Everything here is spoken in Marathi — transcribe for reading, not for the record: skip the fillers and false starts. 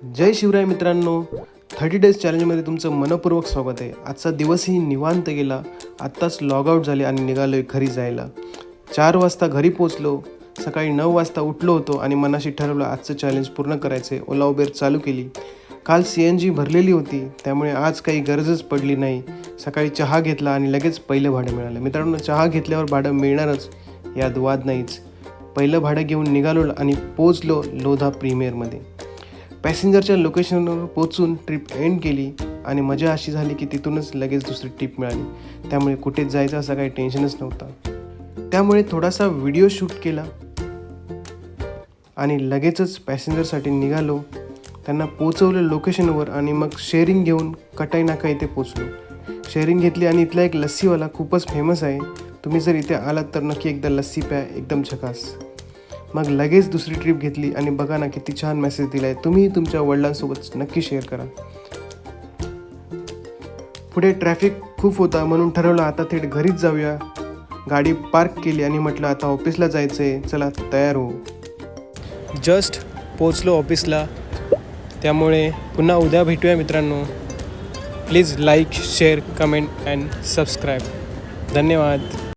जय शिवराय मित्रांनो, 30 डेज चॅलेंजमध्ये तुमचं मनपूर्वक स्वागत आहे. आजचा दिवसही निवांत गेला. आत्ताच लॉग आऊट झाले आणि निघालो आहे घरी जायला. 4 वाजता घरी पोचलो. सकाळी 9 वाजता उठलो होतो आणि मनाशी ठरवलं आजचं चॅलेंज पूर्ण करायचं आहे. ओला उबेर चालू केली. काल CNG भरलेली होती, त्यामुळे आज काही गरजच पडली नाही. सकाळी चहा घेतला आणि लगेच पहिलं भाडं मिळालं. मित्रांनो, चहा घेतल्यावर भाडं मिळणारच यात वाद नाहीच. पहिलं भाडं घेऊन निघालो आणि पोचलो लोधा प्रीमियरमध्ये. पॅसेंजरच्या लोकेशनवर पोचून ट्रिप एंड केली आणि मजा अशी झाली की तिथूनच लगेच दुसरी ट्रिप मिळाली. त्यामुळे कुठेच जायचं असं काही टेन्शनच नव्हता. त्यामुळे थोडासा व्हिडिओ शूट केला आणि लगेचच पॅसेंजरसाठी निघालो. त्यांना पोचवलं लोकेशनवर आणि मग शेअरिंग घेऊन कटाई नाका इथे पोचलो. शेअरिंग घेतली आणि इथला एक लस्सीवाला खूपच फेमस आहे. तुम्ही जर इथे आलात तर नक्की एकदा लस्सी प्या, एकदम झकास. मग लगेच दुसरी ट्रिप घेतली आणि बघा ना किती छान मेसेज दिला आहे. तुम्ही तुमच्या वडिलांसोबत नक्की शेअर करा. पुढे ट्रॅफिक खूप होता म्हणून ठरवलं आता थेट घरीच जाऊया. गाडी पार्क केली आणि म्हटलं आता ऑफिसला जायचं आहे, चला तयार हो. जस्ट पोचलो ऑफिसला, त्यामुळे पुन्हा उद्या भेटूया मित्रांनो. Please like, share, comment and subscribe. धन्यवाद.